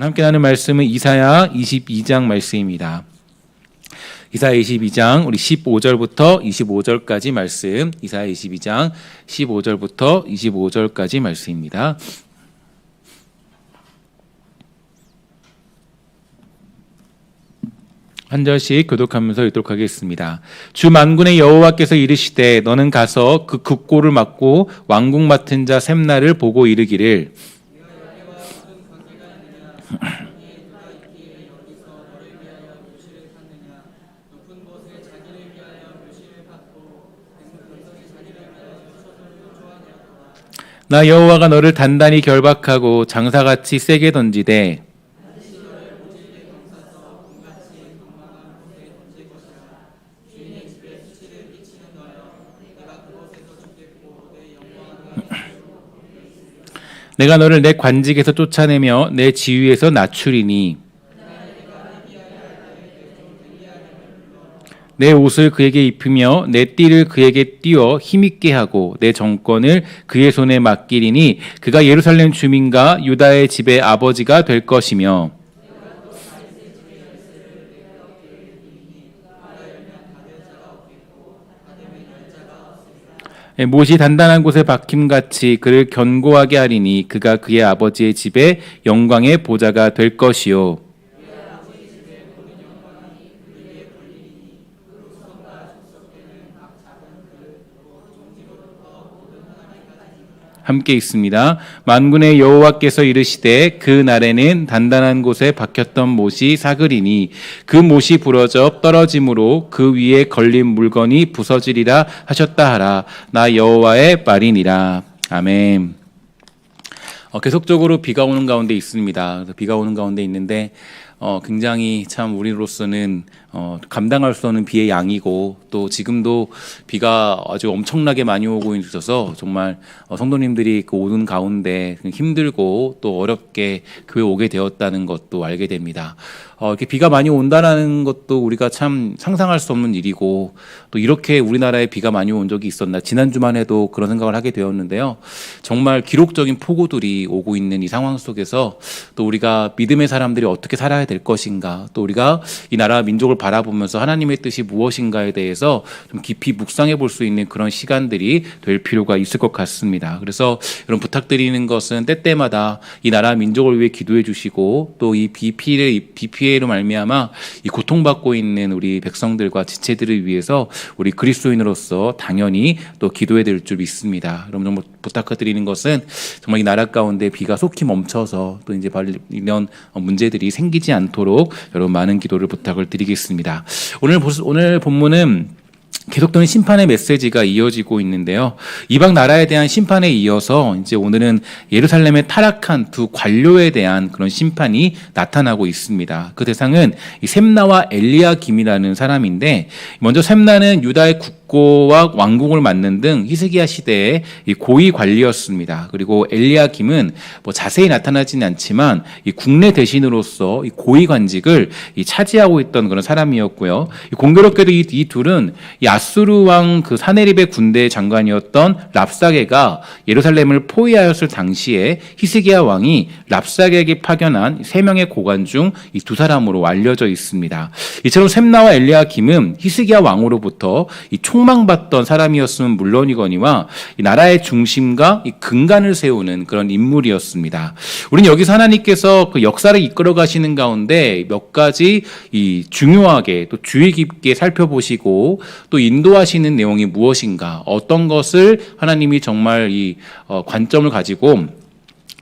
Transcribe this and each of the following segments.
함께 나눈 말씀은 이사야 22장 말씀입니다. 이사야 22장 우리 15절부터 25절까지 말씀, 이사야 22장 15절부터 25절까지 말씀입니다. 한 절씩 교독하면서 읽도록 하겠습니다. 주 만군의 여호와께서 이르시되 너는 가서 그 국고를 맡고 왕국 맡은 자 셈나를 보고 이르기를 나 여호와가 너를 단단히 결박하고 장사같이 세게 던지되 내가 너를 내 관직에서 쫓아내며 내 지위에서 낮추리니 내 옷을 그에게 입히며 내 띠를 그에게 띄워 힘있게 하고 내 정권을 그의 손에 맡기리니 그가 예루살렘 주민과 유다의 집의 아버지가 될 것이며 못이 단단한 곳에 박힘같이 그를 견고하게 하리니 그가 그의 아버지의 집에 영광의 보좌가 될 것이요 함께 읽습니다. 만군의 여호와께서 이르시되 그 날에는 단단한 곳에 박혔던 못이 사그리니 그 못이 부러져 떨어짐으로 그 위에 걸린 물건이 부서지리라 하셨다 하라. 나 여호와의 말이니라. 아멘. 계속적으로 비가 오는 가운데 있습니다. 그래서 비가 오는 가운데 있는데 굉장히 참 우리로서는 감당할 수 없는 비의 양이고 또 지금도 비가 아주 엄청나게 많이 오고 있어서 정말 성도님들이 그 오는 가운데 힘들고 또 어렵게 교회 오게 되었다는 것도 알게 됩니다. 이렇게 비가 많이 온다는 것도 우리가 참 상상할 수 없는 일이고 또 이렇게 우리나라에 비가 많이 온 적이 있었나 지난주만 해도 그런 생각을 하게 되었는데요. 정말 기록적인 폭우들이 오고 있는 이 상황 속에서 또 우리가 믿음의 사람들이 어떻게 살아야 될 것인가 또 우리가 이 나라 민족을 바라보면서 하나님의 뜻이 무엇인가에 대해서 좀 깊이 묵상해 볼 수 있는 그런 시간들이 될 필요가 있을 것 같습니다. 그래서 여러분 부탁드리는 것은 때때마다 이 나라 민족을 위해 기도해 주시고 또 이 비 피해로 말미암아 이 고통받고 있는 우리 백성들과 지체들을 위해서 우리 그리스도인으로서 당연히 또 기도해야 될 줄 믿습니다. 여러분 정말 부탁드리는 것은 정말 이 나라 가운데 비가 속히 멈춰서 또 이제 이런 문제들이 생기지 않도록 여러분 많은 기도를 부탁을 드리겠습니다. 오늘 본문은 계속되는 심판의 메시지가 이어지고 있는데요. 이방 나라에 대한 심판에 이어서 이제 오늘은 예루살렘의 타락한 두 관료에 대한 그런 심판이 나타나고 있습니다. 그 대상은 이 셈나와 엘리야김이라는 사람인데 먼저 셈나는 유다의 국고와 왕궁을 맡는 등 히스기야 시대의 이 고위 관리였습니다. 그리고 엘리야김은 뭐 자세히 나타나지는 않지만 이 국내 대신으로서 이 고위 관직을 차지하고 있던 그런 사람이었고요. 공교롭게도 이 둘은 이 아수르 왕 그 사네립의 군대 장관이었던 랍사게가 예루살렘을 포위하였을 당시에 히스기야 왕이 랍사게에게 파견한 3명의 고관 중 이 두 사람으로 알려져 있습니다. 이처럼 셈나와 엘리야김은 히스기야 왕으로부터 이 총망받던 사람이었으면 물론이거니와 이 나라의 중심과 이 근간을 세우는 그런 인물이었습니다. 우리는 여기서 하나님께서 그 역사를 이끌어 가시는 가운데 몇 가지 이 중요하게 또 주의 깊게 살펴보시고 또 인도하시는 내용이 무엇인가, 어떤 것을 하나님이 정말 이 관점을 가지고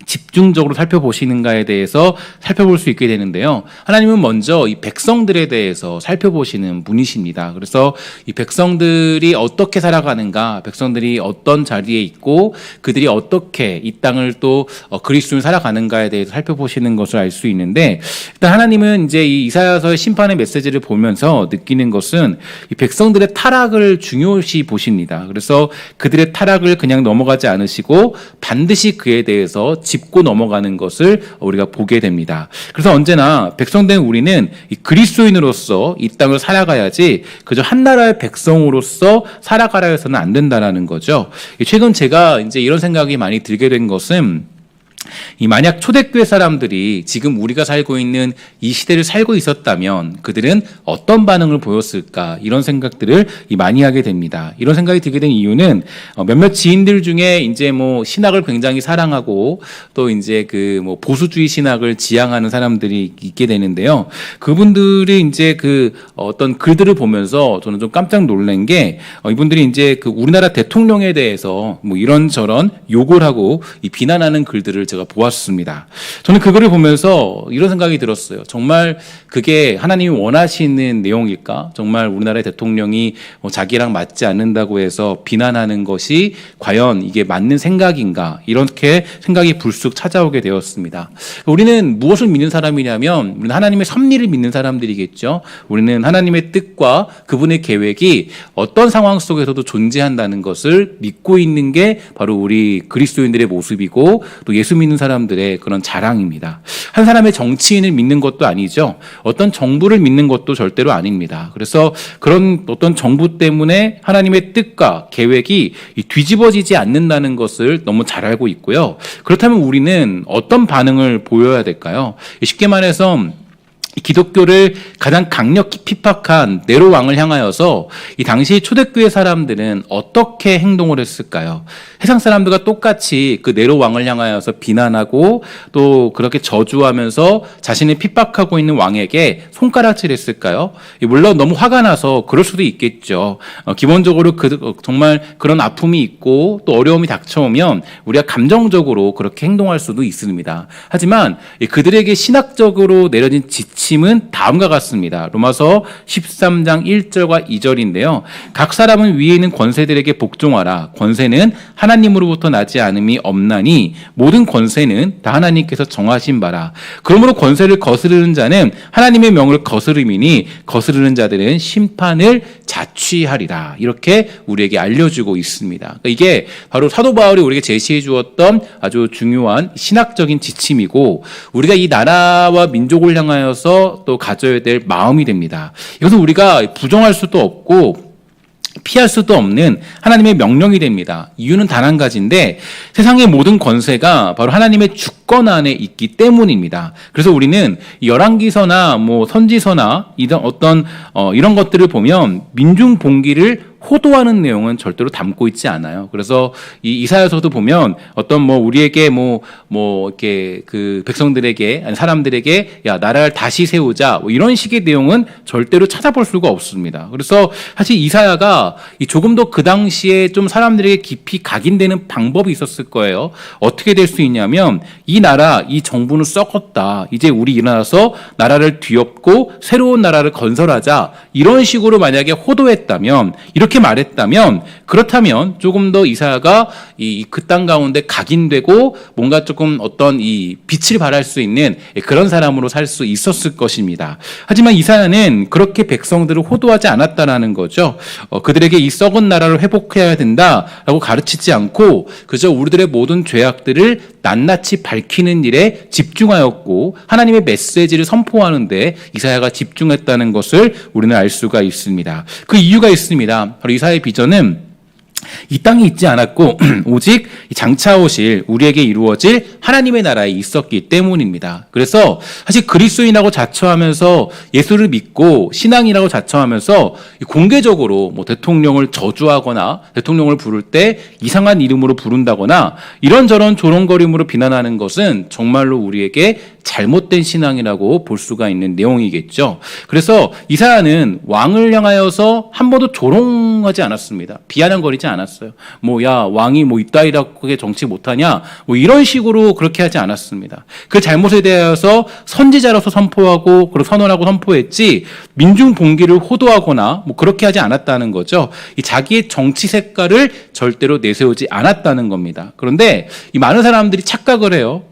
집중적으로 살펴보시는가에 대해서 살펴볼 수 있게 되는데요. 하나님은 먼저 이 백성들에 대해서 살펴보시는 분이십니다. 그래서 이 백성들이 어떻게 살아가는가, 백성들이 어떤 자리에 있고 그들이 어떻게 이 땅을 또 그리스도를 살아가는가에 대해서 살펴보시는 것을 알 수 있는데, 일단 하나님은 이제 이 이사야서의 심판의 메시지를 보면서 느끼는 것은 이 백성들의 타락을 중요시 보십니다. 그래서 그들의 타락을 그냥 넘어가지 않으시고 반드시 그에 대해서 짚고 넘어가는 것을 우리가 보게 됩니다. 그래서 언제나 백성된 우리는 이 그리스도인으로서 이 땅을 살아가야지 그저 한 나라의 백성으로서 살아가라 해서는 안 된다라는 거죠. 최근 제가 이제 이런 생각이 많이 들게 된 것은 이 만약 초대교회 사람들이 지금 우리가 살고 있는 이 시대를 살고 있었다면 그들은 어떤 반응을 보였을까, 이런 생각들을 많이 하게 됩니다. 이런 생각이 들게 된 이유는 몇몇 지인들 중에 이제 뭐 신학을 굉장히 사랑하고 또 이제 그 뭐 보수주의 신학을 지향하는 사람들이 있게 되는데요. 그분들이 이제 그 어떤 글들을 보면서 저는 좀 깜짝 놀란 게 이분들이 이제 그 우리나라 대통령에 대해서 뭐 이런저런 욕을 하고 비난하는 글들을 제가 보았습니다. 저는 그거를 보면서 이런 생각이 들었어요. 정말 그게 하나님이 원하시는 내용일까? 정말 우리나라의 대통령이 자기랑 맞지 않는다고 해서 비난하는 것이 과연 이게 맞는 생각인가? 이렇게 생각이 불쑥 찾아오게 되었습니다. 우리는 무엇을 믿는 사람이냐면 우리는 하나님의 섭리를 믿는 사람들이겠죠. 우리는 하나님의 뜻과 그분의 계획이 어떤 상황 속에서도 존재한다는 것을 믿고 있는 게 바로 우리 그리스도인들의 모습이고 또 예수 믿는 사람들의 그런 자랑입니다. 한 사람의 정치인을 믿는 것도 아니죠. 어떤 정부를 믿는 것도 절대로 아닙니다. 그래서 그런 어떤 정부 때문에 하나님의 뜻과 계획이 뒤집어지지 않는다는 것을 너무 잘 알고 있고요. 그렇다면 우리는 어떤 반응을 보여야 될까요? 쉽게 말해서 기독교를 가장 강력히 핍박한 네로 왕을 향하여서 이 당시 초대교회 사람들은 어떻게 행동을 했을까요? 세상 사람들과 똑같이 그 네로 왕을 향하여서 비난하고 또 그렇게 저주하면서 자신을 핍박하고 있는 왕에게 손가락질했을까요? 물론 너무 화가 나서 그럴 수도 있겠죠. 기본적으로 정말 그런 아픔이 있고 또 어려움이 닥쳐오면 우리가 감정적으로 그렇게 행동할 수도 있습니다. 하지만 그들에게 신학적으로 내려진 지침은 다음과 같습니다. 로마서 13장 1절과 2절인데요. 각 사람은 위에 있는 권세들에게 복종하라. 권세는 하나님으로부터 나지 않음이 없나니 모든 권세는 다 하나님께서 정하신 바라. 그러므로 권세를 거스르는 자는 하나님의 명을 거스름이니 거스르는 자들은 심판을 자취하리라. 이렇게 우리에게 알려주고 있습니다. 그러니까 이게 바로 사도 바울이 우리에게 제시해 주었던 아주 중요한 신학적인 지침이고 우리가 이 나라와 민족을 향하여서 또 가져야 될 마음이 됩니다. 이것은 우리가 부정할 수도 없고 피할 수도 없는 하나님의 명령이 됩니다. 이유는 단 한 가지인데 세상의 모든 권세가 바로 하나님의 주권 안에 있기 때문입니다. 그래서 우리는 열왕기서나 뭐 선지서나 이런 것들을 보면 민중 봉기를 호도하는 내용은 절대로 담고 있지 않아요. 그래서 이 이사야서도 보면 어떤 우리에게 이렇게 그 백성들에게 아니 사람들에게 야 나라를 다시 세우자 이런 식의 내용은 절대로 찾아볼 수가 없습니다. 그래서 사실 이사야가 조금 더 그 당시에 좀 사람들에게 깊이 각인되는 방법이 있었을 거예요. 어떻게 될 수 있냐면 이 나라 이 정부는 썩었다. 이제 우리 일어나서 나라를 뒤엎고 새로운 나라를 건설하자. 이런 식으로 만약에 호도했다면 이렇게 말했다면 그렇다면 조금 더 이사야가 그 땅 가운데 각인되고 뭔가 조금 어떤 이 빛을 발할 수 있는 그런 사람으로 살 수 있었을 것입니다. 하지만 이사야는 그렇게 백성들을 호도하지 않았다라는 거죠. 그들에게 이 썩은 나라를 회복해야 된다라고 가르치지 않고 그저 우리들의 모든 죄악들을 낱낱이 밝히는 일에 집중하였고 하나님의 메시지를 선포하는 데 이사야가 집중했다는 것을 우리는 알 수가 있습니다. 그 이유가 있습니다. 바로 이사야의 비전은 이 땅에 있지 않았고 오직 장차 오실 우리에게 이루어질 하나님의 나라에 있었기 때문입니다. 그래서 사실 그리스도인이라고 자처하면서 예수를 믿고 신앙이라고 자처하면서 공개적으로 대통령을 저주하거나 대통령을 부를 때 이상한 이름으로 부른다거나 이런저런 조롱거림으로 비난하는 것은 정말로 우리에게 잘못된 신앙이라고 볼 수가 있는 내용이겠죠. 그래서 이사야는 왕을 향하여서 한 번도 조롱하지 않았습니다. 비아냥거리지 않았어요. 야 왕이 이따위라고 정치 못하냐 이런 식으로 그렇게 하지 않았습니다. 그 잘못에 대해서 선지자로서 선포하고 그리고 선언하고 선포했지 민중 봉기를 호도하거나 그렇게 하지 않았다는 거죠. 이 자기의 정치 색깔을 절대로 내세우지 않았다는 겁니다. 그런데 이 많은 사람들이 착각을 해요.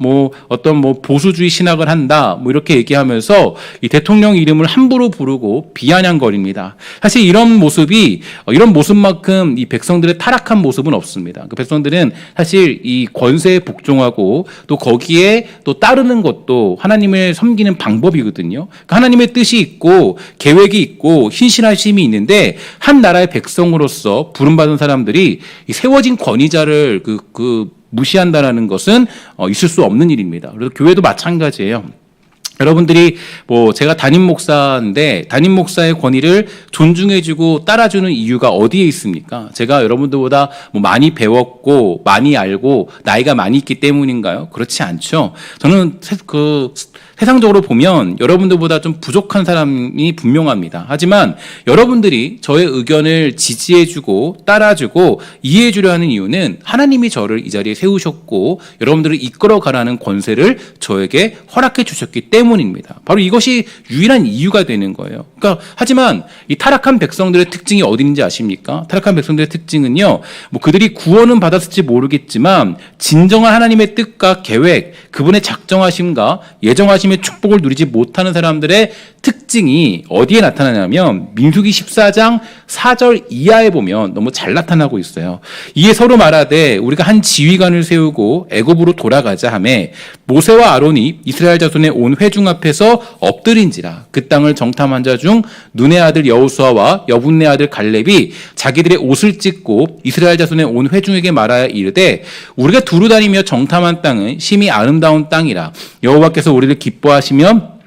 어떤 보수주의 신학을 한다 이렇게 얘기하면서 이 대통령 이름을 함부로 부르고 비아냥거립니다. 사실 이런 모습만큼 이 백성들의 타락한 모습은 없습니다. 그 백성들은 사실 이 권세에 복종하고 또 거기에 또 따르는 것도 하나님을 섬기는 방법이거든요. 그러니까 하나님의 뜻이 있고 계획이 있고 신실하심이 있는데 한 나라의 백성으로서 부름받은 사람들이 이 세워진 권위자를 무시한다라는 것은 있을 수 없는 일입니다. 그래서 교회도 마찬가지예요. 여러분들이 제가 담임 목사인데 담임 목사의 권위를 존중해주고 따라주는 이유가 어디에 있습니까? 제가 여러분들보다 많이 배웠고 많이 알고 나이가 많이 있기 때문인가요? 그렇지 않죠. 저는 세상적으로 보면 여러분들보다 좀 부족한 사람이 분명합니다. 하지만 여러분들이 저의 의견을 지지해주고 따라주고 이해해주려 하는 이유는 하나님이 저를 이 자리에 세우셨고 여러분들을 이끌어가라는 권세를 저에게 허락해 주셨기 때문입니다. 바로 이것이 유일한 이유가 되는 거예요. 그러니까 하지만 이 타락한 백성들의 특징이 어디 있는지 아십니까? 타락한 백성들의 특징은요, 그들이 구원은 받았을지 모르겠지만 진정한 하나님의 뜻과 계획, 그분의 작정하심과 예정하심의 축복을 누리지 못하는 사람들의 특징이 어디에 나타나냐면 민수기 14장 4절 이하에 보면 너무 잘 나타나고 있어요. 이에 서로 말하되 우리가 한 지휘관을 세우고 애굽으로 돌아가자 하매 모세와 아론이 이스라엘 자손의 온 회중 앞에서 엎드린지라. 그 땅을 정탐한 자 중 눈의 아들 여호수아와 여분네 아들 갈렙이 자기들의 옷을 찢고 이스라엘 자손의 온 회중에게 말하여 이르되 우리가 두루 다니며 정탐한 땅은 심히 아름다운 땅이라. 여호와께서 우리를 기뻐하시며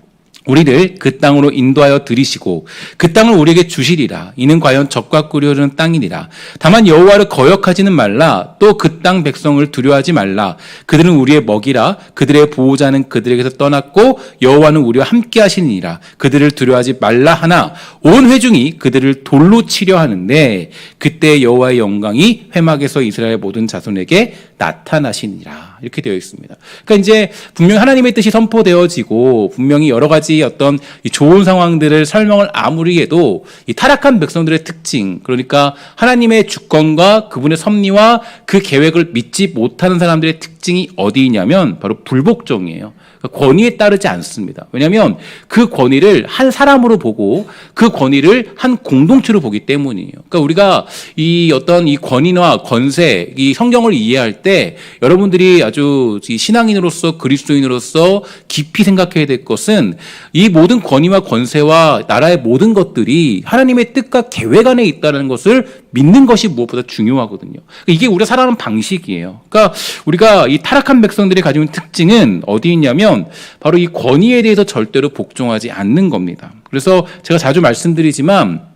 우리를 그 땅으로 인도하여 들이시고 그 땅을 우리에게 주시리라. 이는 과연 적과 꿀이 흐르는 땅이니라. 다만 여호와를 거역하지는 말라. 또 그 땅 백성을 두려워하지 말라. 그들은 우리의 먹이라. 그들의 보호자는 그들에게서 떠났고 여호와는 우리와 함께 하시니라. 그들을 두려워하지 말라 하나 온 회중이 그들을 돌로 치려 하는데 그때 여호와의 영광이 회막에서 이스라엘 모든 자손에게 나타나시니라. 이렇게 되어 있습니다. 그러니까 이제 분명히 하나님의 뜻이 선포되어지고 분명히 여러 가지 어떤 이 좋은 상황들을 설명을 아무리 해도 이 타락한 백성들의 특징, 그러니까 하나님의 주권과 그분의 섭리와 그 계획을 믿지 못하는 사람들의 특징이 어디 있냐면 바로 불복종이에요. 그러니까 권위에 따르지 않습니다. 왜냐하면 그 권위를 한 사람으로 보고 그 권위를 한 공동체로 보기 때문이에요. 그러니까 우리가 이 어떤 이 권위와 권세, 이 성경을 이해할 때 여러분들이 아주 신앙인으로서 그리스도인으로서 깊이 생각해야 될 것은 이 모든 권위와 권세와 나라의 모든 것들이 하나님의 뜻과 계획 안에 있다는 것을 믿는 것이 무엇보다 중요하거든요. 이게 우리가 살아가는 방식이에요. 그러니까 우리가 이 타락한 백성들이 가지고 있는 특징은 어디 있냐면 바로 이 권위에 대해서 절대로 복종하지 않는 겁니다. 그래서 제가 자주 말씀드리지만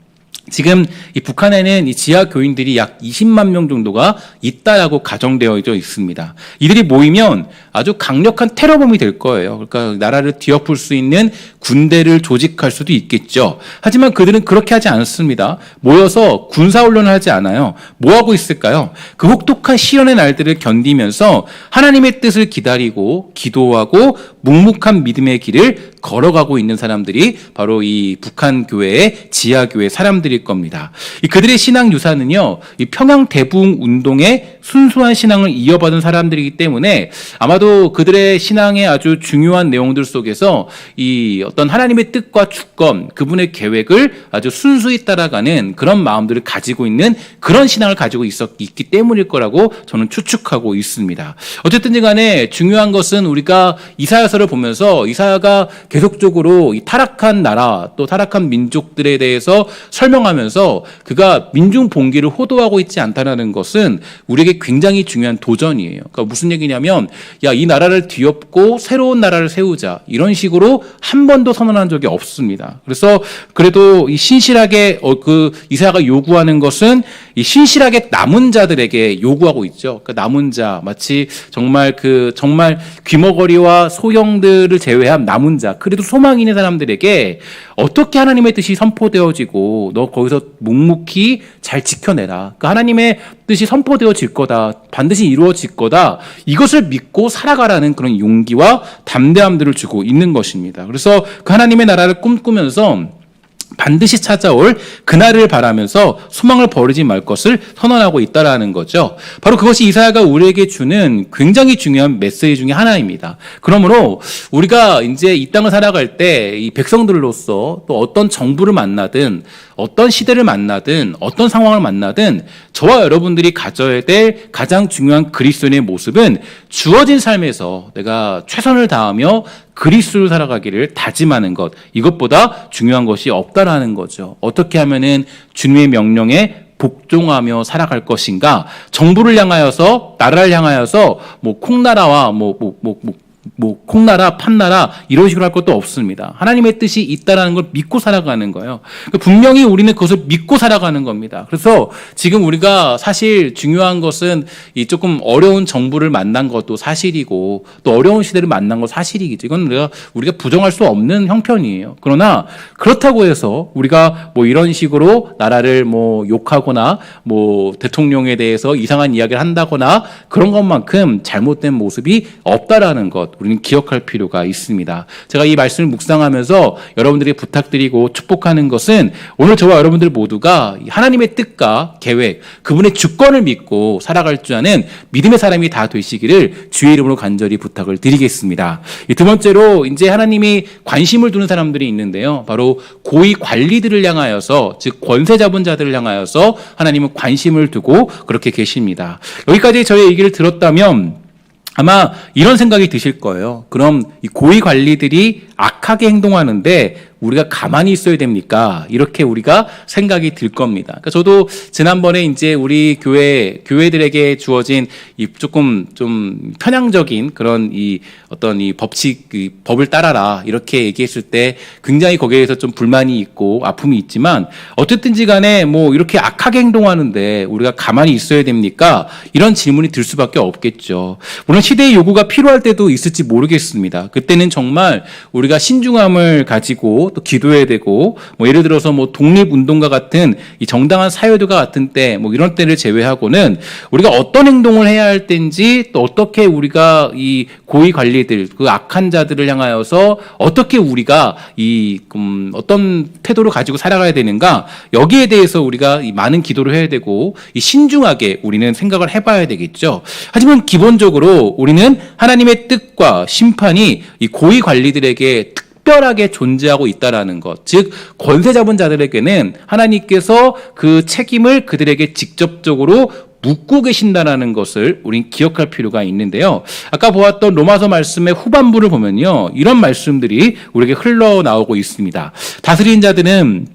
지금 이 북한에는 이 지하 교인들이 약 20만 명 정도가 있다라고 가정되어 있습니다. 이들이 모이면 아주 강력한 테러범이 될 거예요. 그러니까 나라를 뒤엎을 수 있는 군대를 조직할 수도 있겠죠. 하지만 그들은 그렇게 하지 않습니다. 모여서 군사훈련을 하지 않아요. 뭐 하고 있을까요? 그 혹독한 시련의 날들을 견디면서 하나님의 뜻을 기다리고 기도하고 묵묵한 믿음의 길을 걸어가고 있는 사람들이 바로 이 북한 교회의 지하 교회 사람들일 겁니다. 그들의 신앙 유산은요, 이 평양 대부흥 운동의 순수한 신앙을 이어받은 사람들이기 때문에 아마도 그들의 신앙의 아주 중요한 내용들 속에서 이 어떤 하나님의 뜻과 주권, 그분의 계획을 아주 순수히 따라가는 그런 마음들을 가지고 있는 그런 신앙을 가지고 있기 때문일 거라고 저는 추측하고 있습니다. 어쨌든 간에 중요한 것은 우리가 이사야서를 보면서 이사야가 계속적으로 이 타락한 나라 또 타락한 민족들에 대해서 설명하면서 그가 민중 봉기를 호도하고 있지 않다는 것은 우리에게 굉장히 중요한 도전이에요. 그러니까 무슨 얘기냐면 야, 이 나라를 뒤엎고 새로운 나라를 세우자 이런 식으로 한 번도 선언한 적이 없습니다. 그래서 그래도 이 신실하게 이사야가 요구하는 것은 이 신실하게 남은 자들에게 요구하고 있죠. 그러니까 남은 자 마치 정말 귀머거리와 소형들을 제외한 남은 자, 그래도 소망이 있는 사람들에게 어떻게 하나님의 뜻이 선포되어지고 너 거기서 묵묵히 잘 지켜내라. 그 하나님의 뜻이 선포되어질 거다. 반드시 이루어질 거다. 이것을 믿고 살아가라는 그런 용기와 담대함들을 주고 있는 것입니다. 그래서 그 하나님의 나라를 꿈꾸면서 반드시 찾아올 그날을 바라면서 소망을 버리지 말 것을 선언하고 있다라는 거죠. 바로 그것이 이사야가 우리에게 주는 굉장히 중요한 메시지 중에 하나입니다. 그러므로 우리가 이제 이 땅을 살아갈 때 이 백성들로서 또 어떤 정부를 만나든 어떤 시대를 만나든 어떤 상황을 만나든 저와 여러분들이 가져야 될 가장 중요한 그리스도인의 모습은 주어진 삶에서 내가 최선을 다하며 그리스도를 살아가기를 다짐하는 것, 이것보다 중요한 것이 없다라는 거죠. 어떻게 하면은 주님의 명령에 복종하며 살아갈 것인가? 정부를 향하여서, 나라를 향하여서 콩나라와 콩나라, 판나라 이런 식으로 할 것도 없습니다. 하나님의 뜻이 있다라는 걸 믿고 살아가는 거예요. 분명히 우리는 그것을 믿고 살아가는 겁니다. 그래서 지금 우리가 사실 중요한 것은 이 조금 어려운 정부를 만난 것도 사실이고 또 어려운 시대를 만난 것도 사실이겠죠. 이건 우리가 부정할 수 없는 형편이에요. 그러나 그렇다고 해서 우리가 이런 식으로 나라를 욕하거나 대통령에 대해서 이상한 이야기를 한다거나 그런 것만큼 잘못된 모습이 없다라는 것 우리는 기억할 필요가 있습니다. 제가 이 말씀을 묵상하면서 여러분들이 부탁드리고 축복하는 것은 오늘 저와 여러분들 모두가 하나님의 뜻과 계획, 그분의 주권을 믿고 살아갈 줄 아는 믿음의 사람이 다 되시기를 주의 이름으로 간절히 부탁을 드리겠습니다. 두 번째로 이제 하나님이 관심을 두는 사람들이 있는데요. 바로 고위 관리들을 향하여서, 즉 권세 잡은 자들을 향하여서 하나님은 관심을 두고 그렇게 계십니다. 여기까지 저의 얘기를 들었다면 아마 이런 생각이 드실 거예요. 그럼 이 고위 관리들이 악하게 행동하는데 우리가 가만히 있어야 됩니까? 이렇게 우리가 생각이 들 겁니다. 그러니까 저도 지난번에 이제 우리 교회들에게 주어진 이 조금 좀 편향적인 그런 이 어떤 이 법칙, 법을 따라라 이렇게 얘기했을 때 굉장히 거기에 대해서 좀 불만이 있고 아픔이 있지만 어쨌든지 간에 이렇게 악하게 행동하는데 우리가 가만히 있어야 됩니까? 이런 질문이 들 수밖에 없겠죠. 물론 시대의 요구가 필요할 때도 있을지 모르겠습니다. 그때는 정말 우리가 신중함을 가지고 또 기도해야 되고 예를 들어서 독립운동가 같은 이 정당한 사회도가 같은 때 이런 때를 제외하고는 우리가 어떤 행동을 해야 할 때인지 또 어떻게 우리가 이 고위 관리들 그 악한 자들을 향하여서 어떻게 우리가 이 어떤 태도를 가지고 살아가야 되는가 여기에 대해서 우리가 이 많은 기도를 해야 되고 이 신중하게 우리는 생각을 해봐야 되겠죠. 하지만 기본적으로 우리는 하나님의 뜻과 심판이 이 고위 관리들에게 특별하게 존재하고 있다라는 것, 즉 권세 잡은 자들에게는 하나님께서 그 책임을 그들에게 직접적으로 묻고 계신다라는 것을 우린 기억할 필요가 있는데요. 아까 보았던 로마서 말씀의 후반부를 보면요, 이런 말씀들이 우리에게 흘러나오고 있습니다. 다스린 자들은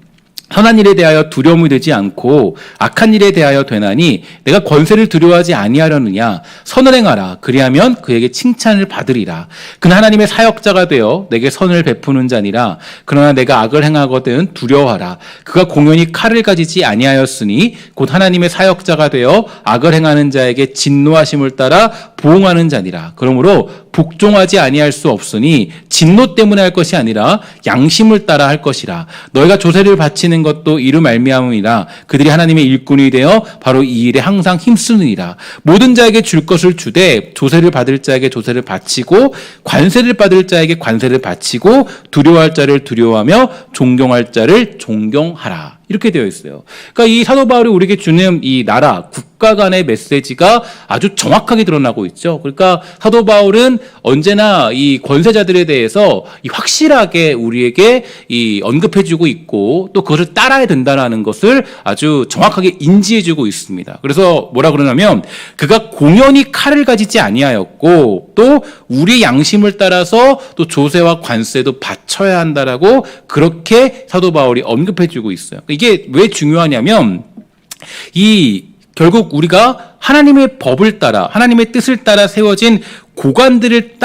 선한 일에 대하여 두려움이 되지 않고 악한 일에 대하여 되나니 내가 권세를 두려워하지 아니하려느냐. 선을 행하라. 그리하면 그에게 칭찬을 받으리라. 그는 하나님의 사역자가 되어 내게 선을 베푸는 자니라. 그러나 내가 악을 행하거든 두려워하라. 그가 공연히 칼을 가지지 아니하였으니 곧 하나님의 사역자가 되어 악을 행하는 자에게 진노하심을 따라 보응하는 자니라. 그러므로 복종하지 아니할 수 없으니 진노 때문에 할 것이 아니라 양심을 따라 할 것이라. 너희가 조세를 바치는 것도 이루 말미암음이라. 그들이 하나님의 일꾼이 되어 바로 이 일에 항상 힘쓰느니라. 모든 자에게 줄 것을 주되 조세를 받을 자에게 조세를 바치고 관세를 받을 자에게 관세를 바치고 두려워할 자를 두려워하며 존경할 자를 존경하라. 이렇게 되어 있어요. 그러니까 이 사도 바울이 우리에게 주는 이 나라, 국가 간의 메시지가 아주 정확하게 드러나고 있죠. 그러니까 사도 바울은 언제나 이 권세자들에 대해서 이 확실하게 우리에게 이 언급해주고 있고 또 그것을 따라야 된다는 것을 아주 정확하게 인지해주고 있습니다. 그래서 뭐라 그러냐면 그가 공연히 칼을 가지지 아니하였고 또 우리의 양심을 따라서 또 조세와 관세도 바쳐야 한다라고 그렇게 사도 바울이 언급해주고 있어요. 이게 왜 중요하냐면 결국 우리가 하나님의 법을 따라 하나님의 뜻을 따라 세워진 고관들을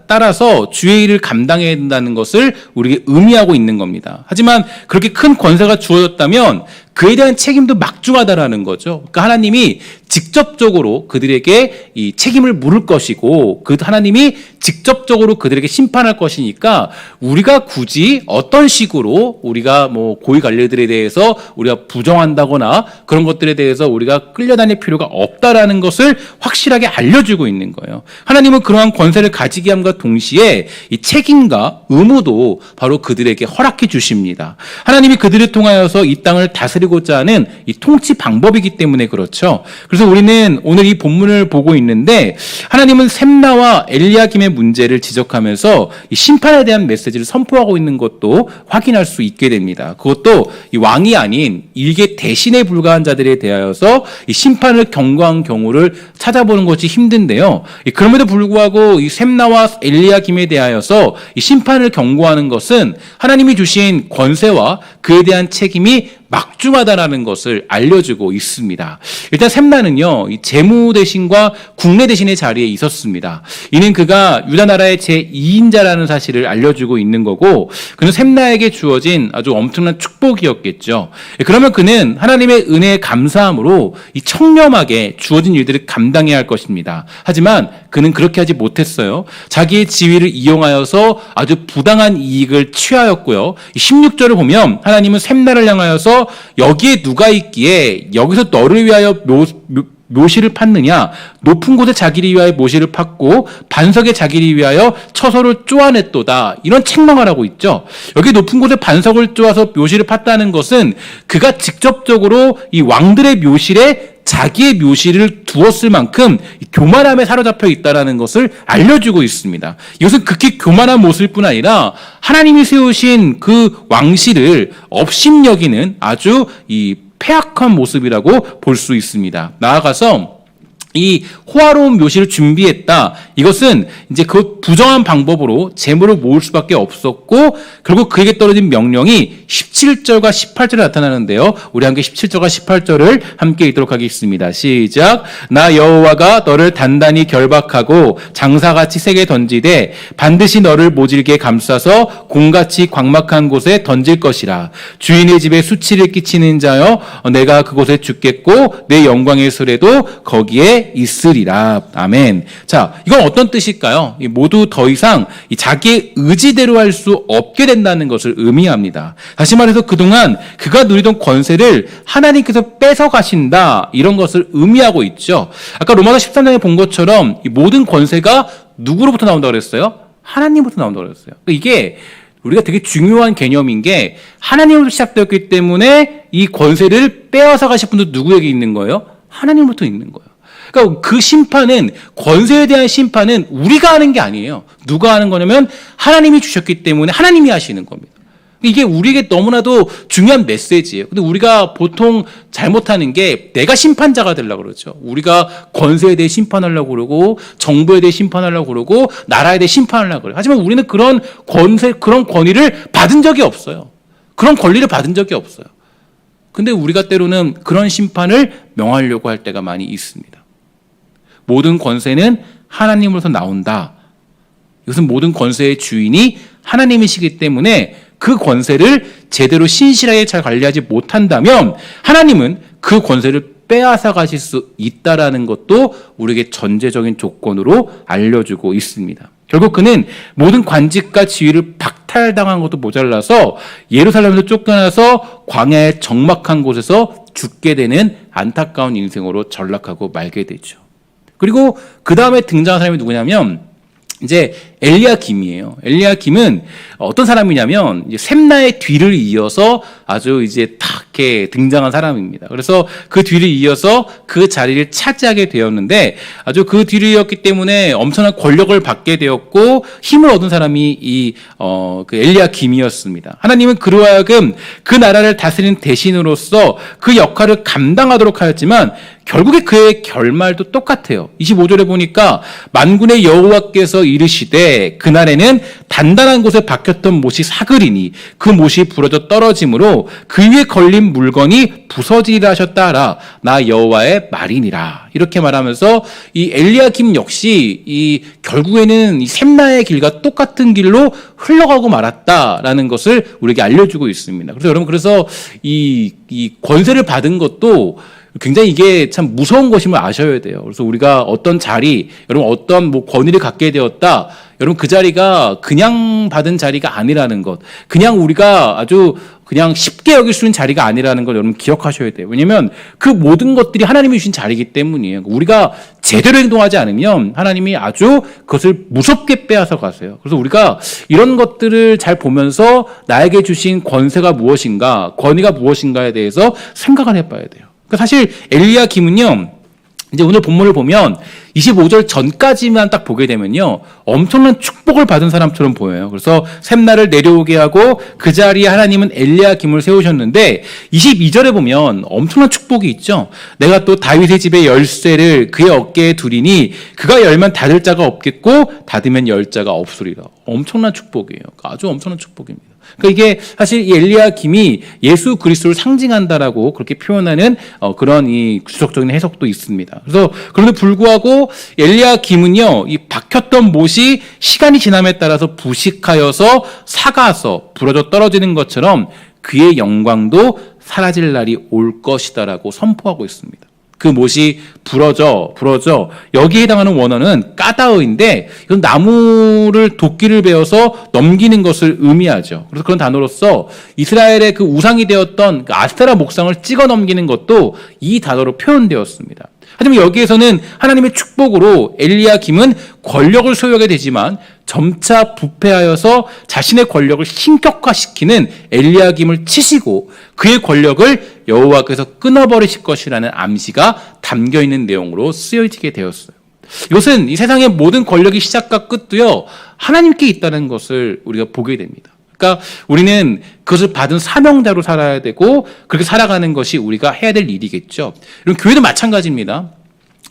따라서 주의 일을 감당해야 된다는 것을 우리에게 의미하고 있는 겁니다. 하지만 그렇게 큰 권세가 주어졌다면 그에 대한 책임도 막중하다라는 거죠. 그러니까 하나님이 직접적으로 그들에게 이 책임을 물을 것이고 그 하나님이 직접적으로 그들에게 심판할 것이니까 우리가 굳이 어떤 식으로 우리가 고위 관리들에 대해서 우리가 부정한다거나 그런 것들에 대해서 우리가 끌려다닐 필요가 없다라는 것을 확실하게 알려주고 있는 거예요. 하나님은 그러한 권세를 가지게 함과 동시에 이 책임과 의무도 바로 그들에게 허락해 주십니다. 하나님이 그들을 통하여서 이 땅을 다스리고자 하는 이 통치 방법이기 때문에 그렇죠. 그래서 우리는 오늘 이 본문을 보고 있는데 하나님은 셈나와 엘리야김의 문제를 지적하면서 이 심판에 대한 메시지를 선포하고 있는 것도 확인할 수 있게 됩니다. 그것도 이 왕이 아닌 일개 대신에 불과한 자들에 대하여서 이 심판을 경고한 경우를 찾아보는 것이 힘든데요. 그럼에도 불구하고 이 셈나와 엘리야김에 대하여서 이 심판을 경고하는 것은 하나님이 주신 권세와 그에 대한 책임이 막중하다라는 것을 알려주고 있습니다. 일단 셈나는요, 이 제무 대신과 국내 대신의 자리에 있었습니다. 이는 그가 유다 나라의 제2인자라는 사실을 알려주고 있는 거고, 그는 셈나에게 주어진 아주 엄청난 축복이었겠죠. 그러면 그는 하나님의 은혜에 감사함으로 이 청렴하게 주어진 일들을 감당해야 할 것입니다. 하지만 그는 그렇게 하지 못했어요. 자기의 지위를 이용하여서 아주 부당한 이익을 취하였고요. 16절을 보면 하나님은 셈나를 향하여서 여기에 누가 있기에 여기서 너를 위하여 묘실을 팠느냐, 높은 곳에 자기를 위하여 묘실을 팠고 반석에 자기를 위하여 처소를 쪼아냈도다, 이런 책망을 하고 있죠. 여기 높은 곳에 반석을 쪼아서 묘실을 팠다는 것은 그가 직접적으로 이 왕들의 묘실에 자기의 묘실을 두었을 만큼 교만함에 사로잡혀 있다는 것을 알려주고 있습니다. 이것은 극히 교만한 모습뿐 아니라 하나님이 세우신 그 왕실을 업신여기는 아주 이 폐악한 모습이라고 볼 수 있습니다. 나아가서 이 호화로운 묘실을 준비했다, 이것은 이제 그 부정한 방법으로 재물을 모을 수밖에 없었고 결국 그에게 떨어진 명령이 17절과 18절에 나타나는데요. 우리 함께 17절과 18절을 함께 읽도록 하겠습니다. 시작. 나 여호와가 너를 단단히 결박하고 장사같이 세게 던지되 반드시 너를 모질게 감싸서 공같이 광막한 곳에 던질 것이라. 주인의 집에 수치를 끼치는 자여, 내가 그곳에 죽겠고 내 영광의 수레도 거기에 있으리라. 아멘. 자, 이건 어떤 뜻일까요? 모두 더 이상 자기의 의지대로 할 수 없게 된다는 것을 의미합니다. 다시 말해서 그동안 그가 누리던 권세를 하나님께서 뺏어가신다, 이런 것을 의미하고 있죠. 아까 로마서 13장에 본 것처럼 이 모든 권세가 누구로부터 나온다고 그랬어요? 하나님부터 나온다고 그랬어요. 이게 우리가 되게 중요한 개념인 게, 하나님으로부터 시작되었기 때문에 이 권세를 빼앗아 가실 분도 누구에게 있는 거예요? 하나님부터 있는 거예요. 그러니까 그 심판은, 권세에 대한 심판은 우리가 하는 게 아니에요. 누가 하는 거냐면 하나님이 주셨기 때문에 하나님이 하시는 겁니다. 이게 우리에게 너무나도 중요한 메시지예요. 근데 우리가 보통 잘못하는 게 내가 심판자가 되려고 그러죠. 우리가 권세에 대해 심판하려고 그러고 정부에 대해 심판하려고 그러고 나라에 대해 심판하려고 그래요. 하지만 우리는 그런 권세, 그런 권위를 받은 적이 없어요. 그런 권리를 받은 적이 없어요. 근데 우리가 때로는 그런 심판을 명하려고 할 때가 많이 있습니다. 모든 권세는 하나님으로서 나온다. 이것은 모든 권세의 주인이 하나님이시기 때문에 그 권세를 제대로 신실하게 잘 관리하지 못한다면 하나님은 그 권세를 빼앗아 가실 수 있다라는 것도 우리에게 전제적인 조건으로 알려주고 있습니다. 결국 그는 모든 관직과 지위를 박탈당한 것도 모자라서 예루살렘에서 쫓겨나서 광야의 적막한 곳에서 죽게 되는 안타까운 인생으로 전락하고 말게 되죠. 그리고 그 다음에 등장한 사람이 누구냐면 이제 엘리야김이에요. 엘리야김은 어떤 사람이냐면 이제 셈나의 뒤를 이어서 아주 이제 딱 이렇게 등장한 사람입니다. 그래서 그 뒤를 이어서 그 자리를 차지하게 되었는데, 아주 그 뒤를 이었기 때문에 엄청난 권력을 받게 되었고 힘을 얻은 사람이 그 엘리야김이었습니다. 하나님은 그로 하여금 그 나라를 다스리는 대신으로서 그 역할을 감당하도록 하였지만 결국에 그의 결말도 똑같아요. 25절에 보니까 만군의 여호와께서 이르시되 그날에는 단단한 곳에 박혔던 못이 사그리니 그 못이 부러져 떨어짐으로 그 위에 걸린 물건이 부서지리라 하셨다라. 나 여호와의 말이니라. 이렇게 말하면서 이 엘리야김 역시 이 결국에는 이 셈나의 길과 똑같은 길로 흘러가고 말았다라는 것을 우리에게 알려주고 있습니다. 그래서 여러분, 그래서 이 권세를 받은 것도 굉장히 이게 참 무서운 것임을 아셔야 돼요. 그래서 우리가 어떤 자리, 여러분 어떤 권위를 갖게 되었다, 여러분 그 자리가 그냥 받은 자리가 아니라는 것, 그냥 우리가 아주 그냥 쉽게 여길 수 있는 자리가 아니라는 걸 여러분 기억하셔야 돼요. 왜냐하면 그 모든 것들이 하나님이 주신 자리이기 때문이에요. 우리가 제대로 행동하지 않으면 하나님이 아주 그것을 무섭게 빼앗아 가세요. 그래서 우리가 이런 것들을 잘 보면서 나에게 주신 권세가 무엇인가, 권위가 무엇인가에 대해서 생각을 해봐야 돼요. 사실 엘리야김은요, 이제 오늘 본문을 보면 25절 전까지만 딱 보게 되면요, 엄청난 축복을 받은 사람처럼 보여요. 그래서 셈나를 내려오게 하고 그 자리에 하나님은 엘리야김을 세우셨는데 22절에 보면 엄청난 축복이 있죠. 내가 또 다윗의 집의 열쇠를 그의 어깨에 두리니 그가 열면 닫을 자가 없겠고 닫으면 열 자가 없으리라. 엄청난 축복이에요. 아주 엄청난 축복입니다. 그러니까 이게 사실 이 엘리야김이 예수 그리스도를 상징한다라고 그렇게 표현하는 그런 이 주석적인 해석도 있습니다. 그래서 그런데 불구하고 엘리야김은요, 이 박혔던 못이 시간이 지남에 따라서 부식하여서 삭아서 부러져 떨어지는 것처럼 그의 영광도 사라질 날이 올 것이다라고 선포하고 있습니다. 그 못이 부러져 여기에 해당하는 원어는 까다어인데 이건 나무를 도끼를 베어서 넘기는 것을 의미하죠. 그래서 그런 단어로서 이스라엘의 그 우상이 되었던 그 아스테라 목상을 찍어 넘기는 것도 이 단어로 표현되었습니다. 하지만 여기에서는 하나님의 축복으로 엘리야김은 권력을 소유하게 되지만 점차 부패하여서 자신의 권력을 신격화시키는 엘리야김을 치시고 그의 권력을 여호와께서 끊어버리실 것이라는 암시가 담겨있는 내용으로 쓰여지게 되었어요. 이것은 이 세상의 모든 권력의 시작과 끝도요, 하나님께 있다는 것을 우리가 보게 됩니다. 그러니까 우리는 그것을 받은 사명자로 살아야 되고 그렇게 살아가는 것이 우리가 해야 될 일이겠죠. 이런 교회도 마찬가지입니다.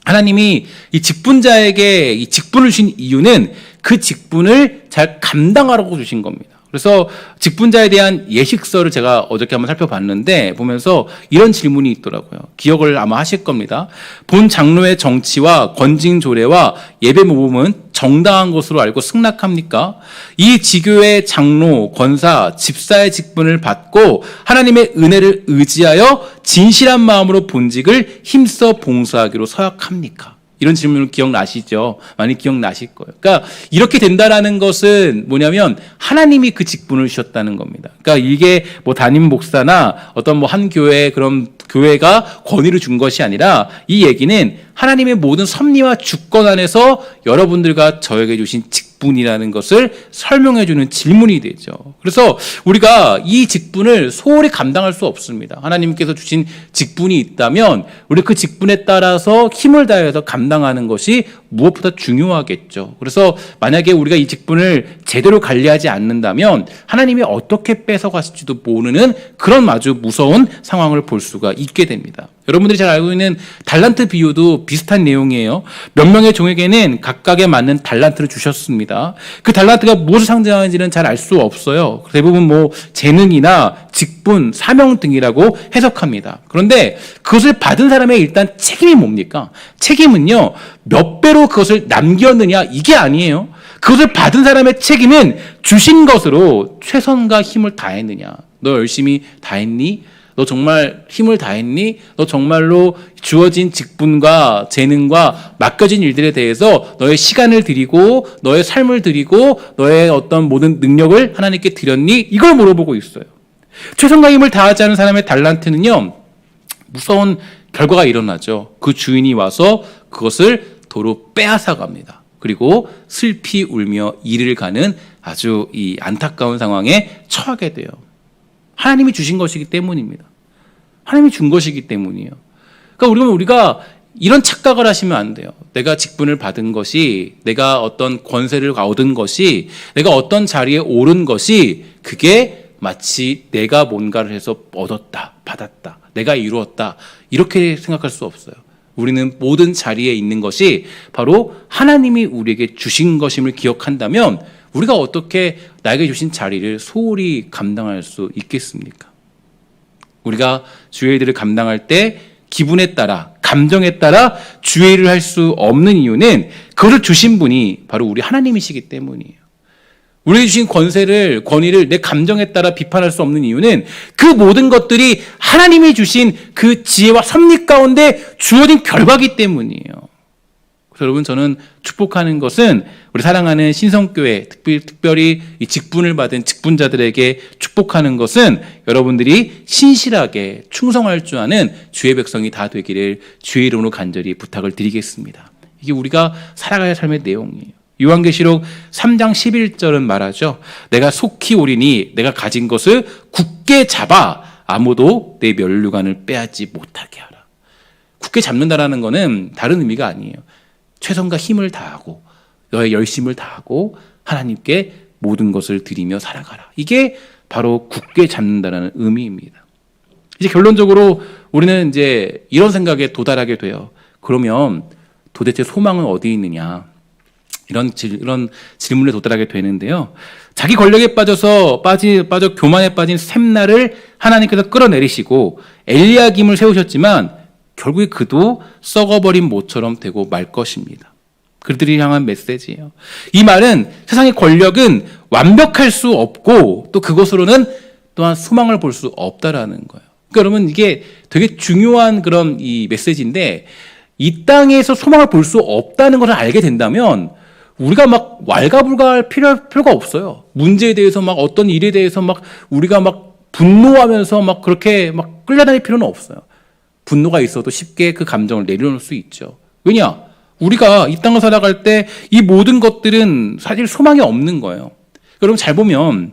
하나님이 이 직분자에게 이 직분을 주신 이유는 그 직분을 잘 감당하라고 주신 겁니다. 그래서 직분자에 대한 예식서를 제가 어저께 한번 살펴봤는데 보면서 이런 질문이 있더라고요. 기억을 아마 하실 겁니다. 본 장로의 정치와 권징 조례와 예배 모범은 정당한 것으로 알고 승낙합니까? 이 지교의 장로, 권사, 집사의 직분을 받고 하나님의 은혜를 의지하여 진실한 마음으로 본직을 힘써 봉사하기로 서약합니까? 이런 질문을 기억나시죠? 많이 기억나실 거예요. 그러니까 이렇게 된다라는 것은 뭐냐면 하나님이 그 직분을 주셨다는 겁니다. 그러니까 이게 뭐 담임 목사나 어떤 뭐 한 교회 그런 교회가 권위를 준 것이 아니라 이 얘기는 하나님의 모든 섭리와 주권 안에서 여러분들과 저에게 주신 직분이라는 것을 설명해 주는 질문이 되죠. 그래서 우리가 이 직분을 소홀히 감당할 수 없습니다. 하나님께서 주신 직분이 있다면 우리 그 직분에 따라서 힘을 다해서 감당하는 것이 무엇보다 중요하겠죠. 그래서 만약에 우리가 이 직분을 제대로 관리하지 않는다면 하나님이 어떻게 뺏어가실지도 모르는 그런 아주 무서운 상황을 볼 수가 있게 됩니다. 여러분들이 잘 알고 있는 달란트 비유도 비슷한 내용이에요. 몇 명의 종에게는 각각에 맞는 달란트를 주셨습니다. 그 달란트가 무엇을 상징하는지는 잘 알 수 없어요. 대부분 뭐 재능이나 직분, 사명 등이라고 해석합니다. 그런데 그것을 받은 사람의 일단 책임이 뭡니까? 책임은요, 몇 배로 그것을 남겼느냐 이게 아니에요. 그것을 받은 사람의 책임은 주신 것으로 최선과 힘을 다했느냐. 너 열심히 다했니? 너 정말 힘을 다했니? 너 정말로 주어진 직분과 재능과 맡겨진 일들에 대해서 너의 시간을 드리고 너의 삶을 드리고 너의 어떤 모든 능력을 하나님께 드렸니? 이걸 물어보고 있어요. 최선과 힘을 다하지 않은 사람의 달란트는요, 무서운 결과가 일어나죠. 그 주인이 와서 그것을 도로 빼앗아 갑니다. 그리고 슬피 울며 이를 가는 아주 이 안타까운 상황에 처하게 돼요. 하나님이 주신 것이기 때문입니다. 하나님이 준 것이기 때문이에요. 그러니까 우리가 이런 착각을 하시면 안 돼요. 내가 직분을 받은 것이, 내가 어떤 권세를 얻은 것이, 내가 어떤 자리에 오른 것이 그게 마치 내가 뭔가를 해서 얻었다, 받았다, 내가 이루었다 이렇게 생각할 수 없어요. 우리는 모든 자리에 있는 것이 바로 하나님이 우리에게 주신 것임을 기억한다면 우리가 어떻게 나에게 주신 자리를 소홀히 감당할 수 있겠습니까? 우리가 주의 일을 감당할 때 기분에 따라, 감정에 따라 주의 일을 할 수 없는 이유는 그것을 주신 분이 바로 우리 하나님이시기 때문이에요. 우리에게 주신 권위를 내 감정에 따라 비판할 수 없는 이유는 그 모든 것들이 하나님이 주신 그 지혜와 섭리 가운데 주어진 결과이기 때문이에요. 그래서 여러분, 저는 축복하는 것은 우리 사랑하는 신성교회, 특별히 이 직분을 받은 직분자들에게 축복하는 것은 여러분들이 신실하게 충성할 줄 아는 주의 백성이 다 되기를 주의 이름으로 간절히 부탁을 드리겠습니다. 이게 우리가 살아가야 할 삶의 내용이에요. 요한계시록 3장 11절은 말하죠. 내가 속히 오리니 내가 가진 것을 굳게 잡아 아무도 내 면류관을 빼앗지 못하게 하라. 굳게 잡는다라는 것은 다른 의미가 아니에요. 최선과 힘을 다하고 너의 열심을 다하고 하나님께 모든 것을 드리며 살아가라. 이게 바로 굳게 잡는다라는 의미입니다. 이제 결론적으로 우리는 이제 이런 생각에 도달하게 돼요. 그러면 도대체 소망은 어디 있느냐? 이런 질문에 도달하게 되는데요. 자기 권력에 빠져 교만에 빠진 샘나를 하나님께서 끌어내리시고 엘리야김을 세우셨지만 결국에 그도 썩어버린 모처럼 되고 말 것입니다. 그들이 향한 메시지예요. 이 말은 세상의 권력은 완벽할 수 없고 또 그것으로는 또한 소망을 볼 수 없다라는 거예요. 그러니까 여러분 이게 되게 중요한 그런 이 메시지인데 이 땅에서 소망을 볼 수 없다는 것을 알게 된다면 우리가 막 왈가불가할 필요가 없어요. 문제에 대해서 막 어떤 일에 대해서 막 우리가 막 분노하면서 막 그렇게 막 끌려다닐 필요는 없어요. 분노가 있어도 쉽게 그 감정을 내려놓을 수 있죠. 왜냐? 우리가 이 땅을 살아갈 때 이 모든 것들은 사실 소망이 없는 거예요. 여러분 잘 보면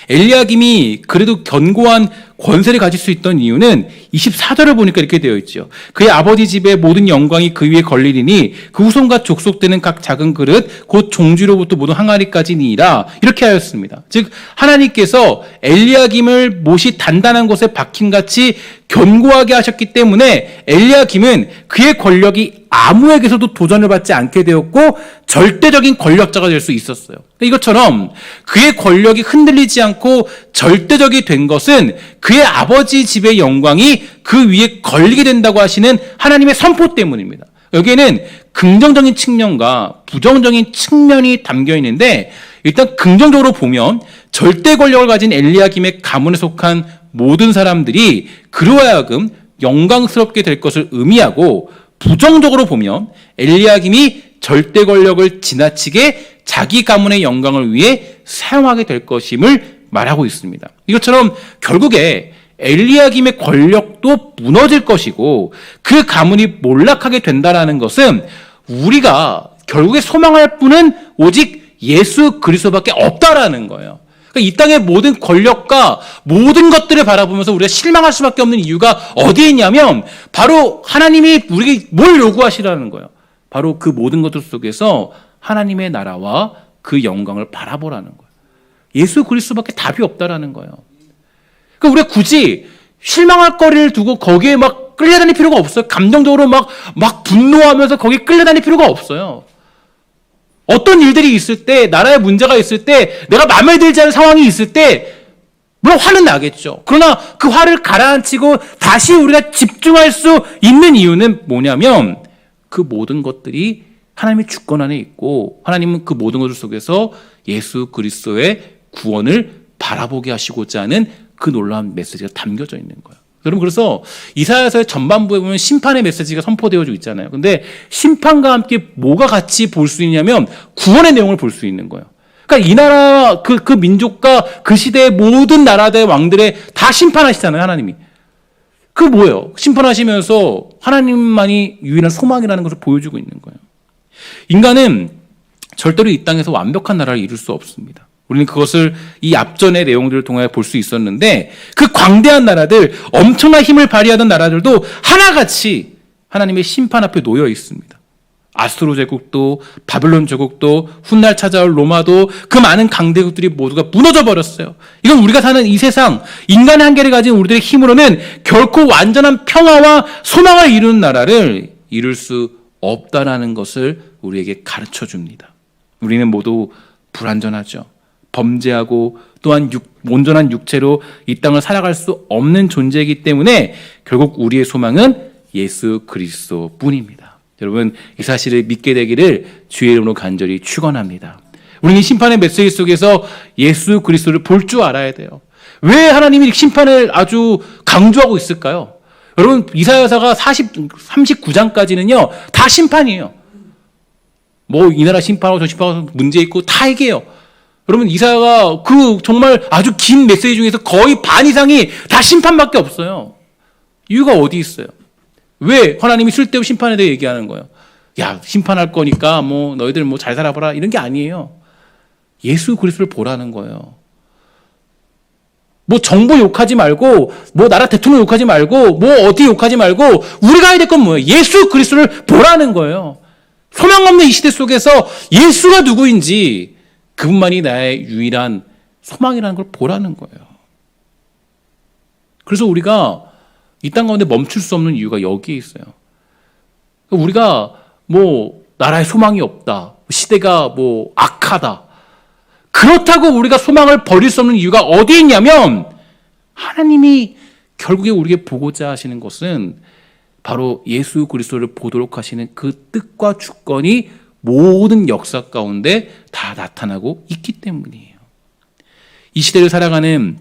엘리야김이 그래도 견고한 권세를 가질 수 있던 이유는 24절을 보니까 이렇게 되어 있죠. 그의 아버지 집의 모든 영광이 그 위에 걸리리니 그 후손과 족속되는 각 작은 그릇 곧 종주로부터 모든 항아리까지니라 이렇게 하였습니다. 즉 하나님께서 엘리야김을 못이 단단한 곳에 박힌같이 견고하게 하셨기 때문에 엘리야김은 그의 권력이 아무에게서도 도전을 받지 않게 되었고 절대적인 권력자가 될 수 있었어요. 이것처럼 그의 권력이 흔들리지 않고 절대적이 된 것은 그의 아버지 집의 영광이 그 위에 걸리게 된다고 하시는 하나님의 선포 때문입니다. 여기에는 긍정적인 측면과 부정적인 측면이 담겨 있는데 일단 긍정적으로 보면 절대 권력을 가진 엘리야김의 가문에 속한 모든 사람들이 그로 하여금 영광스럽게 될 것을 의미하고 부정적으로 보면 엘리야김이 절대 권력을 지나치게 자기 가문의 영광을 위해 사용하게 될 것임을 말하고 있습니다. 이것처럼 결국에 엘리야김의 권력도 무너질 것이고 그 가문이 몰락하게 된다라는 것은 우리가 결국에 소망할 분은 오직 예수 그리스도밖에 없다라는 거예요. 그러니까 이 땅의 모든 권력과 모든 것들을 바라보면서 우리가 실망할 수밖에 없는 이유가 어디에 있냐면 바로 하나님이 우리에게 뭘 요구하시라는 거예요. 바로 그 모든 것들 속에서 하나님의 나라와 그 영광을 바라보라는 거예요. 예수 그리스도밖에 답이 없다라는 거예요. 그러니까 우리가 굳이 실망할 거리를 두고 거기에 막 끌려다닐 필요가 없어요. 감정적으로 막 분노하면서 거기에 끌려다닐 필요가 없어요. 어떤 일들이 있을 때, 나라에 문제가 있을 때, 내가 마음에 들지 않은 상황이 있을 때, 물론 화는 나겠죠. 그러나 그 화를 가라앉히고 다시 우리가 집중할 수 있는 이유는 뭐냐면 그 모든 것들이 하나님의 주권 안에 있고 하나님은 그 모든 것들 속에서 예수 그리스도의 구원을 바라보게 하시고자 하는 그 놀라운 메시지가 담겨져 있는 거예요. 여러분 그래서 이사야서의 전반부에 보면 심판의 메시지가 선포되어지고 있잖아요. 근데 심판과 함께 뭐가 같이 볼 수 있냐면 구원의 내용을 볼 수 있는 거예요. 그러니까 이 나라 그 민족과 그 시대의 모든 나라들의 왕들의 다 심판하시잖아요. 하나님이. 그 뭐예요? 심판하시면서 하나님만이 유일한 소망이라는 것을 보여주고 있는 거예요. 인간은 절대로 이 땅에서 완벽한 나라를 이룰 수 없습니다. 우리는 그것을 이 앞전의 내용들을 통해 볼 수 있었는데 그 광대한 나라들, 엄청난 힘을 발휘하던 나라들도 하나같이 하나님의 심판 앞에 놓여 있습니다. 아수르 제국도 바벨론 제국도 훗날 찾아올 로마도 그 많은 강대국들이 모두가 무너져 버렸어요. 이건 우리가 사는 이 세상, 인간의 한계를 가진 우리들의 힘으로는 결코 완전한 평화와 소망을 이루는 나라를 이룰 수 없다라는 것을 우리에게 가르쳐 줍니다. 우리는 모두 불완전하죠. 범죄하고 또한 온전한 육체로 이 땅을 살아갈 수 없는 존재이기 때문에 결국 우리의 소망은 예수 그리스도뿐입니다. 여러분 이 사실을 믿게 되기를 주의 이름으로 간절히 축원합니다. 우리는 심판의 메시지 속에서 예수 그리스도를 볼 줄 알아야 돼요. 왜 하나님이 심판을 아주 강조하고 있을까요? 여러분 이사야서가 39장까지는요 다 심판이에요. 뭐 이 나라 심판하고 저 심판하고 문제 있고 다 얘기해요. 여러분 이사야가 그 정말 아주 긴 메시지 중에서 거의 반 이상이 다 심판밖에 없어요. 이유가 어디 있어요? 왜 하나님이 쓸데없이 심판에 대해 얘기하는 거예요? 야 심판할 거니까 뭐 너희들 뭐 잘 살아봐라 이런 게 아니에요. 예수 그리스도를 보라는 거예요. 뭐 정부 욕하지 말고 뭐 나라 대통령 욕하지 말고 뭐 어디 욕하지 말고 우리가 해야 될 건 뭐예요? 예수 그리스도를 보라는 거예요. 소망 없는 이 시대 속에서 예수가 누구인지 그분만이 나의 유일한 소망이라는 걸 보라는 거예요. 그래서 우리가 이 땅 가운데 멈출 수 없는 이유가 여기에 있어요. 우리가 뭐 나라에 소망이 없다. 시대가 뭐 악하다. 그렇다고 우리가 소망을 버릴 수 없는 이유가 어디에 있냐면 하나님이 결국에 우리에게 보고자 하시는 것은 바로 예수 그리스도를 보도록 하시는 그 뜻과 주권이 모든 역사 가운데 다 나타나고 있기 때문이에요. 이 시대를 살아가는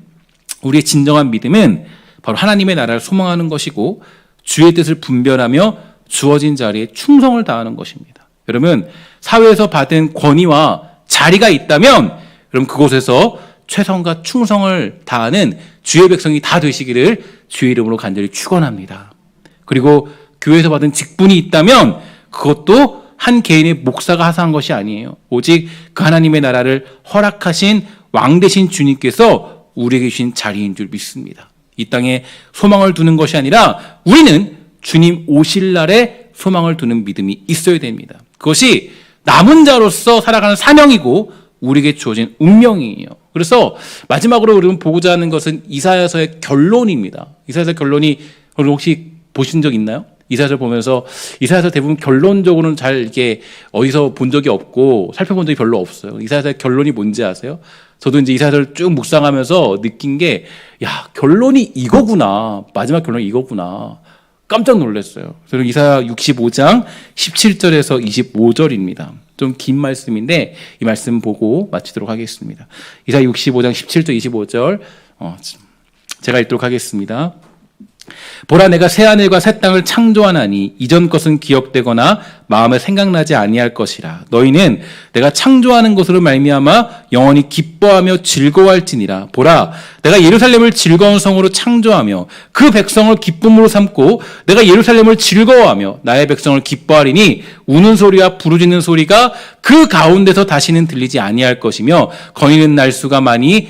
우리의 진정한 믿음은 바로 하나님의 나라를 소망하는 것이고 주의 뜻을 분별하며 주어진 자리에 충성을 다하는 것입니다. 여러분, 사회에서 받은 권위와 자리가 있다면 그럼 그곳에서 최선과 충성을 다하는 주의 백성이 다 되시기를 주의 이름으로 간절히 축원합니다. 그리고 교회에서 받은 직분이 있다면 그것도 한 개인의 목사가 하사한 것이 아니에요. 오직 그 하나님의 나라를 허락하신 왕 되신 주님께서 우리에게 주신 자리인 줄 믿습니다. 이 땅에 소망을 두는 것이 아니라 우리는 주님 오실 날에 소망을 두는 믿음이 있어야 됩니다. 그것이 남은 자로서 살아가는 사명이고 우리에게 주어진 운명이에요. 그래서 마지막으로 우리는 보고자 하는 것은 이사야서의 결론입니다. 이사야서 결론이 혹시 보신 적 있나요? 이사야서 보면서 이사야서 대부분 결론적으로는 잘 이렇게 어디서 본 적이 없고 살펴본 적이 별로 없어요. 이사야서의 결론이 뭔지 아세요? 저도 이제 이사야서를 쭉 묵상하면서 느낀 게, 야, 결론이 이거구나. 마지막 결론이 이거구나. 깜짝 놀랐어요. 그래서 이사야 65장 17절에서 25절입니다. 좀 긴 말씀인데 이 말씀 보고 마치도록 하겠습니다. 이사야 65장 17절 25절 제가 읽도록 하겠습니다. 보라, 내가 새 하늘과 새 땅을 창조하나니 이전 것은 기억되거나 마음에 생각나지 아니할 것이라. 너희는 내가 창조하는 것으로 말미암아 영원히 기뻐하며 즐거워할지니라. 보라, 내가 예루살렘을 즐거운 성으로 창조하며 그 백성을 기쁨으로 삼고 내가 예루살렘을 즐거워하며 나의 백성을 기뻐하리니 우는 소리와 부르짖는 소리가 그 가운데서 다시는 들리지 아니할 것이며 거니는 날수가 많이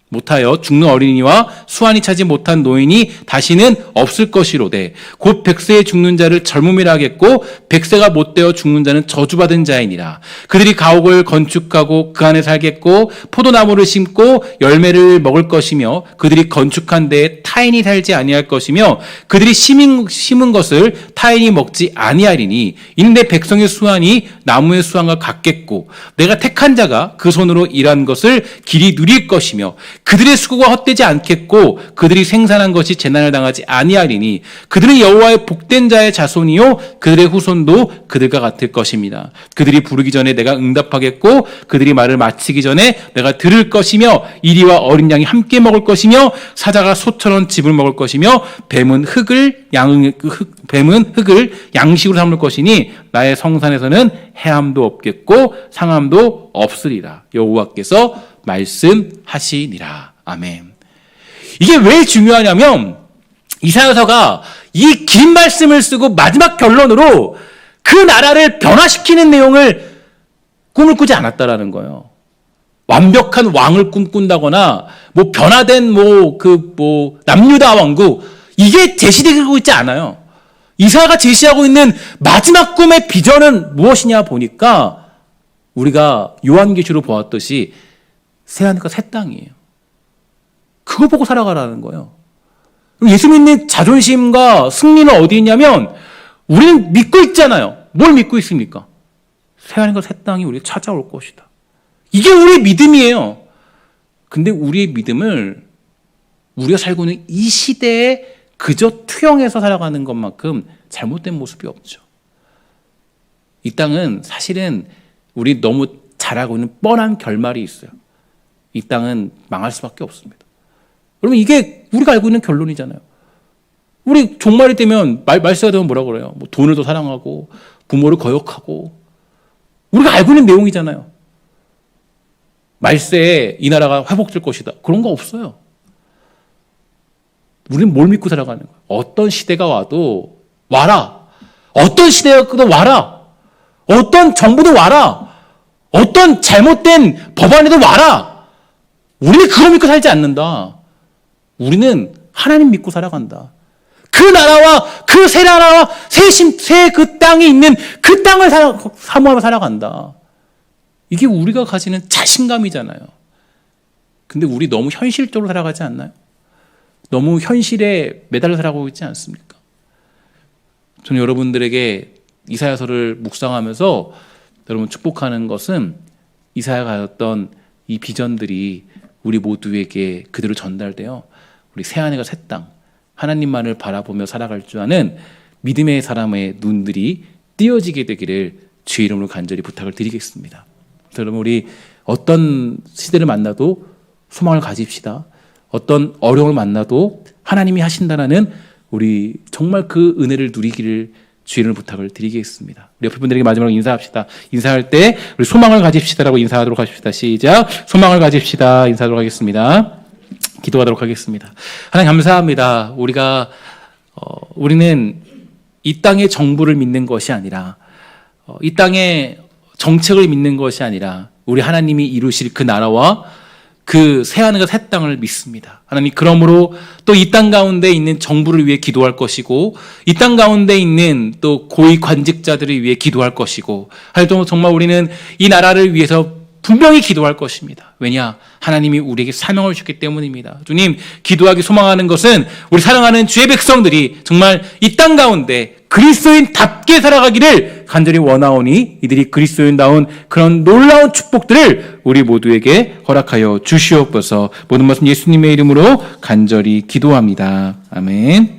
못하여 죽는 어린이와 수완이 차지 못한 노인이 다시는 없을 것이로되 곧 백세에 죽는 자를 젊음이라 하겠고 백세가 못되어 죽는 자는 저주받은 자이니라. 그들이 가옥을 건축하고 그 안에 살겠고 포도나무를 심고 열매를 먹을 것이며 그들이 건축한 데에 타인이 살지 아니할 것이며 그들이 심은 것을 타인이 먹지 아니하리니 이는 내 백성의 수완이 나무의 수완과 같겠고 내가 택한 자가 그 손으로 일한 것을 길이 누릴 것이며 그들의 수고가 헛되지 않겠고 그들이 생산한 것이 재난을 당하지 아니하리니 그들은 여호와의 복된 자의 자손이요 그들의 후손도 그들과 같을 것입니다. 그들이 부르기 전에 내가 응답하겠고 그들이 말을 마치기 전에 내가 들을 것이며 이리와 어린 양이 함께 먹을 것이며 사자가 소처럼 즙을 먹을 것이며 뱀은 흙을 양식으로 삼을 것이니 나의 성산에서는 해함도 없겠고 상함도 없으리라. 여호와께서 말씀하시니라. 아멘. 이게 왜 중요하냐면 이사야서가 이 긴 말씀을 쓰고 마지막 결론으로 그 나라를 변화시키는 내용을 꿈을 꾸지 않았다라는 거예요. 완벽한 왕을 꿈꾼다거나 뭐 변화된 남유다 왕국 이게 제시되고 있지 않아요. 이사야가 제시하고 있는 마지막 꿈의 비전은 무엇이냐 보니까 우리가 요한계시로 보았듯이 새 하늘과 새 땅이에요. 그거 보고 살아가라는 거예요. 예수 믿는 자존심과 승리는 어디 있냐면 우리는 믿고 있잖아요. 뭘 믿고 있습니까? 새 하늘과 새 땅이 우리가 찾아올 것이다. 이게 우리의 믿음이에요. 근데 우리의 믿음을 우리가 살고 있는 이 시대에 그저 투영해서 살아가는 것만큼 잘못된 모습이 없죠. 이 땅은 사실은 우리 너무 잘하고 있는 뻔한 결말이 있어요. 이 땅은 망할 수밖에 없습니다. 그러면 이게 우리가 알고 있는 결론이잖아요. 우리 종말이 되면 말세가 되면 뭐라고 그래요? 뭐 돈을 더 사랑하고 부모를 거역하고 우리가 알고 있는 내용이잖아요. 말세에 이 나라가 회복될 것이다. 그런 거 없어요. 우리는 뭘 믿고 살아가는 거예요? 어떤 시대가 와도 와라. 어떤 시대가 와도 와라. 어떤 정부도 와라. 어떤 잘못된 법안에도 와라. 우리는 그거 믿고 살지 않는다. 우리는 하나님 믿고 살아간다. 그 나라와 그 새 나라와 새 그 땅에 있는 그 땅을 사모하며 살아간다. 이게 우리가 가지는 자신감이잖아요. 근데 우리 너무 현실적으로 살아가지 않나요? 너무 현실에 매달려 살아가고 있지 않습니까? 저는 여러분들에게 이사야서를 묵상하면서 여러분 축복하는 것은 이사야가 가졌던 이 비전들이 우리 모두에게 그대로 전달되어 우리 새하늘과 새 땅, 하나님만을 바라보며 살아갈 줄 아는 믿음의 사람의 눈들이 띄어지게 되기를 주의 이름으로 간절히 부탁을 드리겠습니다. 그래서 여러분 우리 어떤 시대를 만나도 소망을 가집시다. 어떤 어려움을 만나도 하나님이 하신다라는 우리 정말 그 은혜를 누리기를 주의 이름으로 부탁을 드리겠습니다. 우리 옆에 분들에게 마지막으로 인사합시다. 인사할 때 우리 소망을 가집시다라고 인사하도록 하십시다. 시작. 소망을 가집시다. 인사하도록 하겠습니다. 기도하도록 하겠습니다. 하나님 감사합니다. 우리는 이 땅의 정부를 믿는 것이 아니라 이 땅의 정책을 믿는 것이 아니라 우리 하나님이 이루실 그 나라와 그 새하늘과 새 땅을 믿습니다. 하나님 그러므로 또 이 땅 가운데 있는 정부를 위해 기도할 것이고 이 땅 가운데 있는 또 고위 관직자들을 위해 기도할 것이고 하여튼 정말 우리는 이 나라를 위해서 분명히 기도할 것입니다. 왜냐? 하나님이 우리에게 사명을 주셨기 때문입니다. 주님, 기도하기 소망하는 것은 우리 사랑하는 주의 백성들이 정말 이 땅 가운데 그리스도인답게 살아가기를 간절히 원하오니 이들이 그리스도인다운 그런 놀라운 축복들을 우리 모두에게 허락하여 주시옵소서. 모든 말씀 예수님의 이름으로 간절히 기도합니다. 아멘.